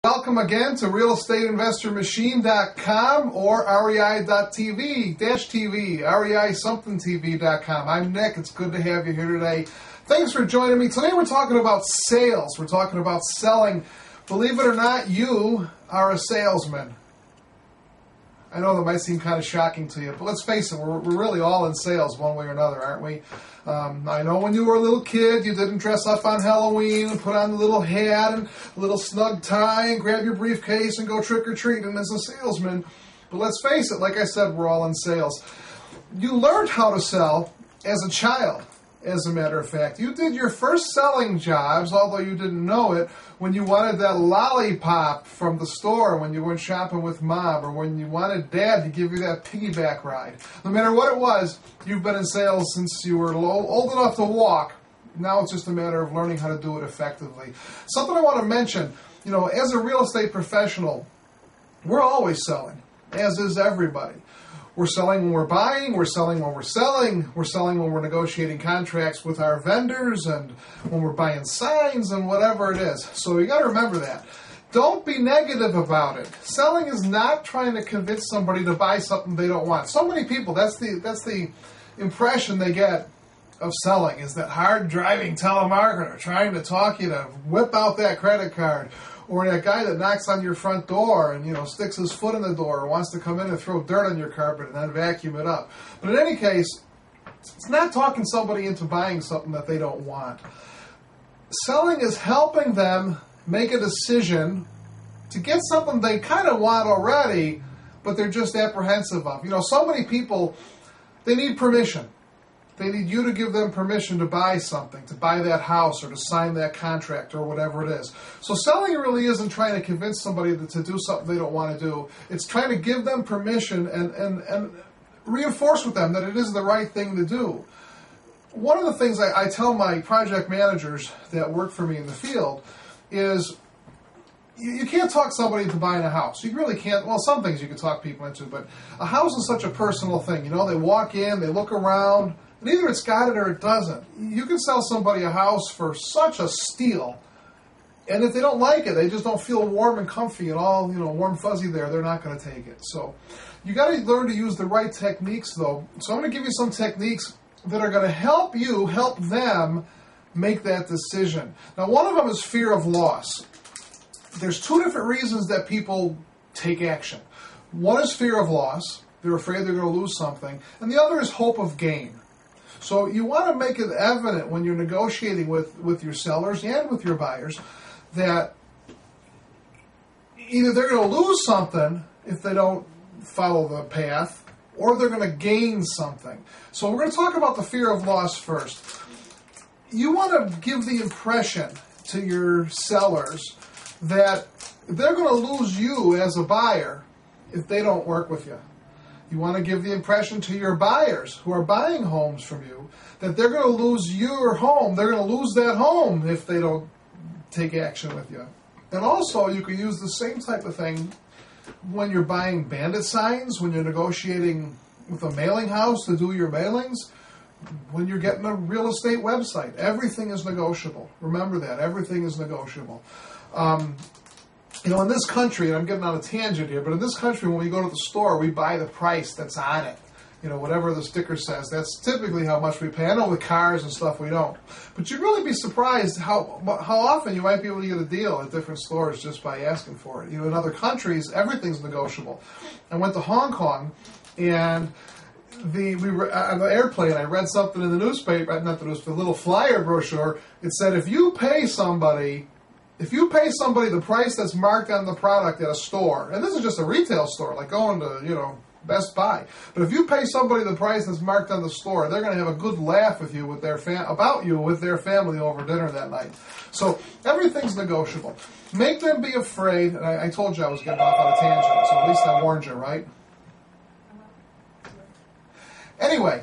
Welcome again to realestateinvestormachine.com or rei.tv, rei-something-tv.com. I'm Nick. It's good to have you here today. Thanks for joining me. Today we're talking about sales. We're talking about selling. Believe it or not, you are a salesman. I know that might seem kind of shocking to you, but let's face it, we're really all in sales one way or another, aren't we? I know when you were a little kid, you didn't dress up on Halloween and put on the little hat and a little snug tie and grab your briefcase and go trick-or-treating as a salesman. But let's face it, like I said, we're all in sales. You learned how to sell as a child, as a matter of fact. You did your first selling jobs, although you didn't know it, when you wanted that lollipop from the store when you went shopping with mom, or when you wanted dad to give you that piggyback ride. No matter what it was, you've been in sales since you were old enough to walk. Now it's just a matter of learning how to do it effectively. Something I want to mention, as a real estate professional, we're always selling, as is everybody. We're selling when we're buying, we're selling when we're selling when we're negotiating contracts with our vendors, and when we're buying signs and whatever it is. So you got to remember that. Don't be negative about it. Selling is not trying to convince somebody to buy something they don't want. So many people, that's the impression they get of selling, is that hard-driving telemarketer trying to talk you to whip out that credit card. Or that guy that knocks on your front door and, sticks his foot in the door or wants to come in and throw dirt on your carpet and then vacuum it up. But in any case, it's not talking somebody into buying something that they don't want. Selling is helping them make a decision to get something they kind of want already, but they're just apprehensive of. So many people, they need permission. They need you to give them permission to buy something, to buy that house or to sign that contract or whatever it is. So selling really isn't trying to convince somebody to do something they don't want to do. It's trying to give them permission and reinforce with them that it is the right thing to do. One of the things I tell my project managers that work for me in the field is you can't talk somebody into buying a house. You really can't. Well, some things you can talk people into, but a house is such a personal thing. They walk in, they look around, and either it's got it or it doesn't. You can sell somebody a house for such a steal, and if they don't like it, they just don't feel warm and comfy and all, warm fuzzy there, they're not going to take it. So you got to learn to use the right techniques, though. So I'm going to give you some techniques that are going to help them make that decision. Now, one of them is fear of loss. There's two different reasons that people take action. One is fear of loss. They're afraid they're going to lose something. And the other is hope of gain. So you want to make it evident when you're negotiating with your sellers and with your buyers that either they're going to lose something if they don't follow the path, or they're going to gain something. So we're going to talk about the fear of loss first. You want to give the impression to your sellers that they're going to lose you as a buyer if they don't work with you. You want to give the impression to your buyers who are buying homes from you that they're going to lose your home. They're going to lose that home if they don't take action with you. And also, you can use the same type of thing when you're buying bandit signs, when you're negotiating with a mailing house to do your mailings, when you're getting a real estate website. Everything is negotiable. Remember that. Everything is negotiable. In this country, and I'm getting on a tangent here, but in this country, when we go to the store, we buy the price that's on it. Whatever the sticker says, that's typically how much we pay. I know with cars and stuff we don't. But you'd really be surprised how often you might be able to get a deal at different stores just by asking for it. In other countries, everything's negotiable. I went to Hong Kong, and we were on the airplane. I read something in the newspaper, not the newspaper, the little flyer brochure. It said, if you pay somebody the price that's marked on the product at a store, and this is just a retail store, like going to, Best Buy. But if you pay somebody the price that's marked on the store, they're going to have a good laugh with you, with their family over dinner that night. So everything's negotiable. Make them be afraid, and I told you I was getting off on a tangent, so at least I warned you, right? Anyway,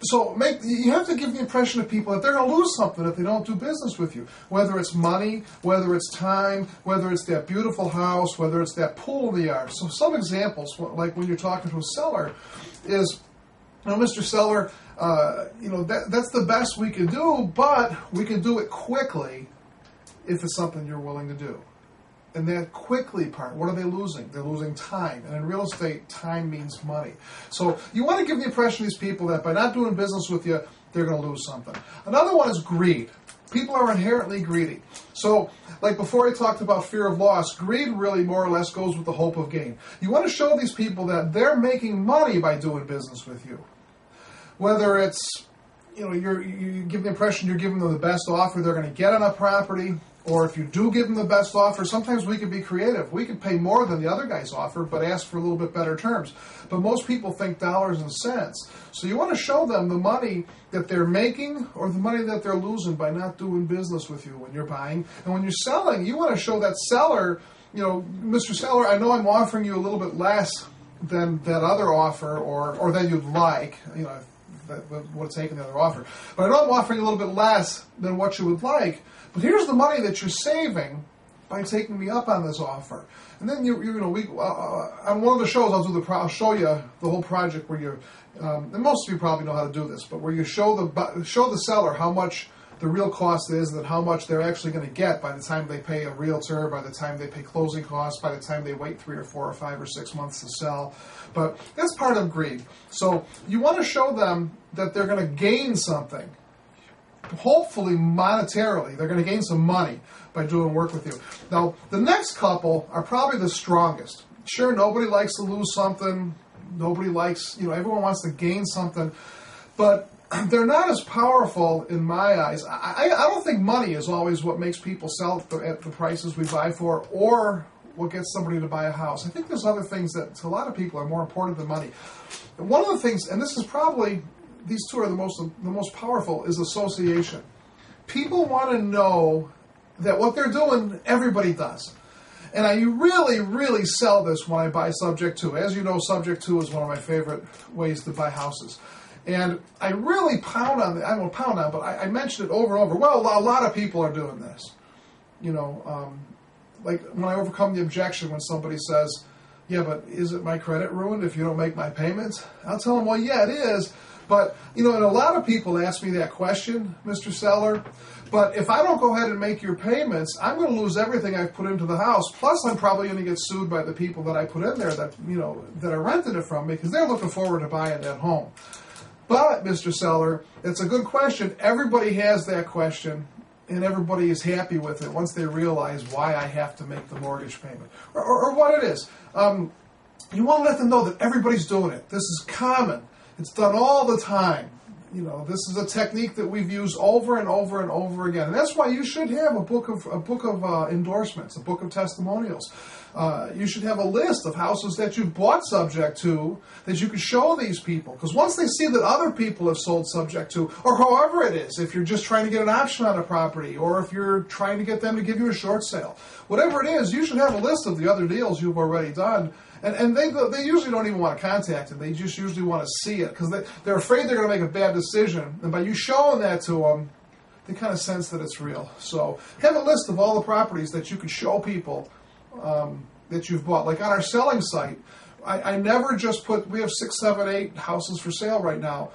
so you have to give the impression to people that they're going to lose something if they don't do business with you. Whether it's money, whether it's time, whether it's that beautiful house, whether it's that pool in the yard. So some examples, like when you're talking to a seller, is, Mr. Seller, that's the best we can do, but we can do it quickly if it's something you're willing to do. And that quickly part, what are they losing? They're losing time. And in real estate, time means money. So you want to give the impression to these people that by not doing business with you, they're going to lose something. Another one is greed. People are inherently greedy. So, like before I talked about fear of loss, greed really more or less goes with the hope of gain. You want to show these people that they're making money by doing business with you. Whether it's, you give the impression you're giving them the best offer they're going to get on a property, or if you do give them the best offer, sometimes we can be creative. We can pay more than the other guy's offer, but ask for a little bit better terms. But most people think dollars and cents. So you want to show them the money that they're making or the money that they're losing by not doing business with you when you're buying. And when you're selling, you want to show that seller, Mr. Seller, I know I'm offering you a little bit less than that other offer or than you'd like, what's taking the other offer. But I know I'm offering a little bit less than what you would like. But here's the money that you're saving by taking me up on this offer. And then on one of the shows I'll show you the whole project where and most of you probably know how to do this, but where you show the seller how much the real cost is and how much they're actually going to get by the time they pay a realtor, by the time they pay closing costs, by the time they wait 3 or 4 or 5 or 6 months to sell. But that's part of greed. So you want to show them that they're going to gain something. Hopefully monetarily, they're going to gain some money by doing work with you. Now, the next couple are probably the strongest. Sure, nobody likes to lose something. Nobody likes, everyone wants to gain something. But they're not as powerful in my eyes. I don't think money is always what makes people sell at the prices we buy for or what gets somebody to buy a house. I think there's other things that to a lot of people are more important than money. And one of the things, and this is probably, these two are the most powerful, is association. People want to know that what they're doing, everybody does. And I really, really sell this when I buy Subject to. As you know, Subject to is one of my favorite ways to buy houses. And I really pound on I won't pound on, but I mention it over and over. Well, a lot of people are doing this. Like when I overcome the objection when somebody says, yeah, but is it my credit ruined if you don't make my payments? I'll tell them, well, yeah, it is. But, and a lot of people ask me that question, Mr. Seller. But if I don't go ahead and make your payments, I'm going to lose everything I've put into the house. Plus, I'm probably going to get sued by the people that I put in there that are renting it from me because they're looking forward to buying that home. But, Mr. Seller, it's a good question. Everybody has that question, and everybody is happy with it once they realize why I have to make the mortgage payment or what it is. You want to let them know that everybody's doing it. This is common. It's done all the time. This is a technique that we've used over and over and over again. And that's why you should have a book of endorsements, a book of testimonials. You should have a list of houses that you've bought Subject to that you can show these people. Because once they see that other people have sold Subject to, or however it is, if you're just trying to get an option on a property, or if you're trying to get them to give you a short sale, whatever it is, you should have a list of the other deals you've already done. And they usually don't even want to contact them. They just usually want to see it because they're afraid they're going to make a bad decision. And by you showing that to them, they kind of sense that it's real. So have a list of all the properties that you can show people that you've bought. Like on our selling site, I never just we have 6, 7, 8 houses for sale right now.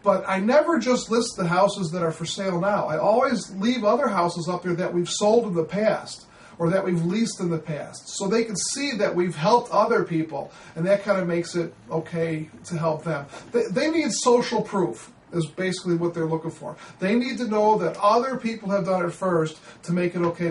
But I never just list the houses that are for sale now. I always leave other houses up there that we've sold in the past or that we've leased in the past, so they can see that we've helped other people, and that kind of makes it okay to help them. They need social proof, is basically what they're looking for. They need to know that other people have done it first to make it okay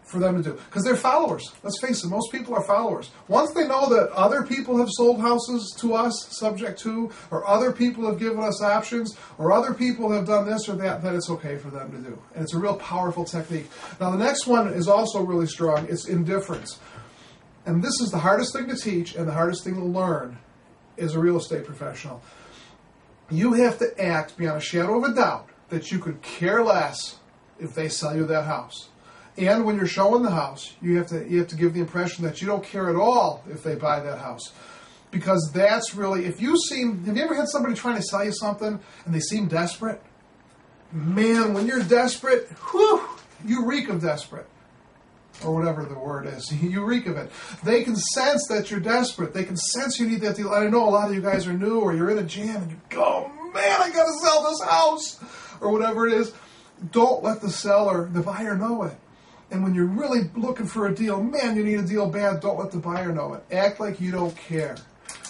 for them to do. Because they're followers. Let's face it, most people are followers. Once they know that other people have sold houses to us, Subject to, or other people have given us options, or other people have done this or that, then it's okay for them to do. And it's a real powerful technique. Now, the next one is also really strong. It's indifference. And this is the hardest thing to teach and the hardest thing to learn as a real estate professional. You have to act beyond a shadow of a doubt that you could care less if they sell you that house. And when you're showing the house, you have to give the impression that you don't care at all if they buy that house. Because that's really, have you ever had somebody trying to sell you something and they seem desperate? Man, when you're desperate, you reek of desperate. Or whatever the word is. You reek of it. They can sense that you're desperate. They can sense you need that deal. I know a lot of you guys are new or you're in a jam and you go, man, I got to sell this house. Or whatever it is. Don't let the buyer know it. And when you're really looking for a deal, man, you need a deal bad, don't let the buyer know it. Act like you don't care.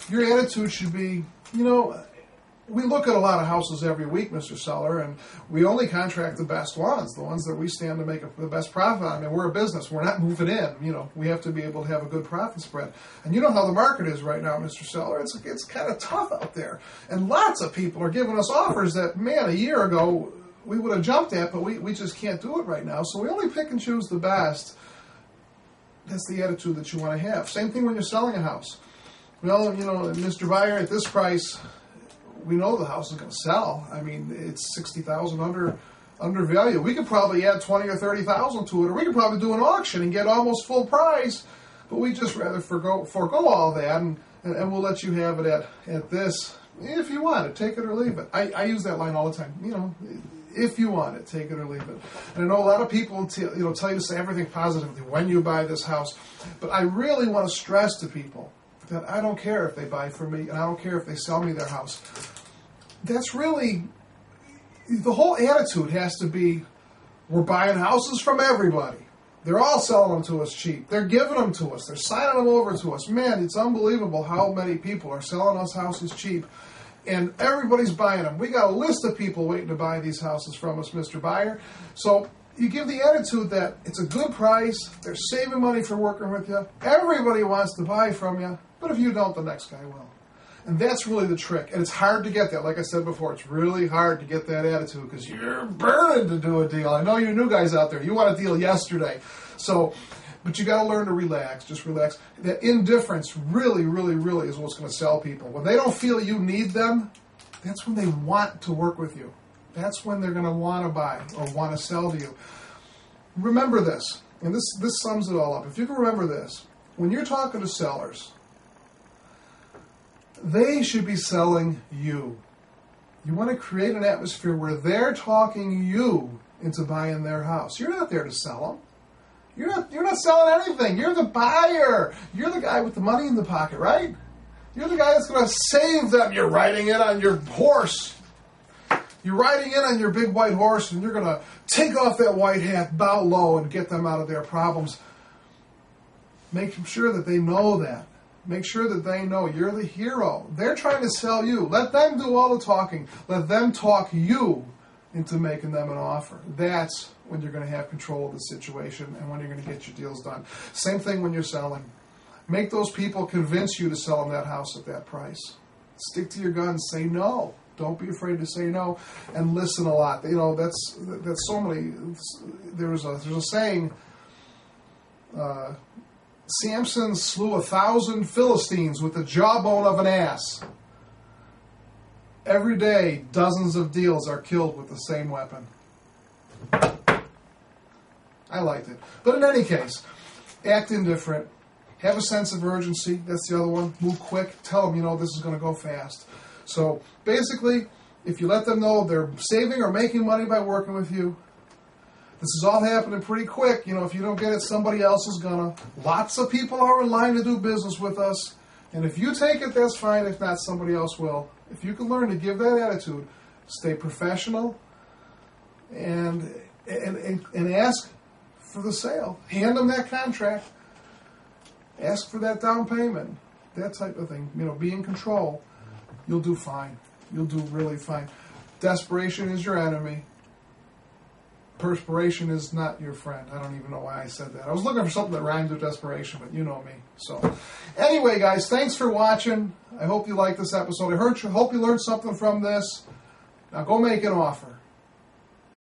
Your attitude should be, we look at a lot of houses every week, Mr. Seller, and we only contract the best ones, the ones that we stand to make the best profit on. I mean, we're a business. We're not moving in. We have to be able to have a good profit spread. And you know how the market is right now, Mr. Seller. It's kind of tough out there. And lots of people are giving us offers that, man, a year ago we would have jumped at, but we just can't do it right now. So we only pick and choose the best. That's the attitude that you want to have. Same thing when you're selling a house. Well, Mr. Buyer, at this price, we know the house is going to sell. I mean, it's $60,000 under value. We could probably add $20,000 or $30,000 to it, or we could probably do an auction and get almost full price. But we just rather forego all that, and we'll let you have it at this. If you want it, take it or leave it. I use that line all the time. If you want it, take it or leave it. And I know a lot of people tell you to say everything positively when you buy this house, but I really want to stress to people that I don't care if they buy from me, and I don't care if they sell me their house. That's really, the whole attitude has to be, we're buying houses from everybody. They're all selling them to us cheap. They're giving them to us. They're signing them over to us. Man, it's unbelievable how many people are selling us houses cheap. And everybody's buying them. We got a list of people waiting to buy these houses from us, Mr. Buyer. So you give the attitude that it's a good price, they're saving money for working with you, everybody wants to buy from you, but if you don't, the next guy will. And that's really the trick. And it's hard to get that. Like I said before, it's really hard to get that attitude because you're burning to do a deal. I know you new guys out there. You want a deal yesterday. But you got to learn to relax. Just relax. That indifference really, really, really is what's going to sell people. When they don't feel you need them, that's when they want to work with you. That's when they're going to want to buy or want to sell to you. Remember this, and this sums it all up. If you can remember this, when you're talking to sellers, they should be selling you. You want to create an atmosphere where they're talking you into buying their house. You're not there to sell them. You're not selling anything. You're the buyer. You're the guy with the money in the pocket, right? You're the guy that's going to save them. You're riding in on your horse. You're riding in on your big white horse, and you're going to take off that white hat, bow low, and get them out of their problems. Make sure that they know that. Make sure that they know you're the hero. They're trying to sell you. Let them do all the talking. Let them talk you into making them an offer. That's when you're going to have control of the situation and when you're going to get your deals done. Same thing when you're selling. Make those people convince you to sell them that house at that price. Stick to your guns. Say no. Don't be afraid to say no, and listen a lot. That's so many. There's a saying. Samson slew 1,000 Philistines with the jawbone of an ass. Every day, dozens of deals are killed with the same weapon. I liked it. But in any case, act indifferent. Have a sense of urgency. That's the other one. Move quick. Tell them, this is going to go fast. So basically, if you let them know they're saving or making money by working with you, this is all happening pretty quick. If you don't get it, somebody else is gonna. Lots of people are in line to do business with us. And if you take it, that's fine. If not, somebody else will. If you can learn to give that attitude, stay professional, and ask for the sale. Hand them that contract. Ask for that down payment. That type of thing. Be in control. You'll do fine. You'll do really fine. Desperation is your enemy. Perspiration is not your friend. I don't even know why I said that. I was looking for something that rhymed with desperation, but you know me. So, anyway, guys, thanks for watching. I hope you liked this episode. I hope you learned something from this. Now go make an offer.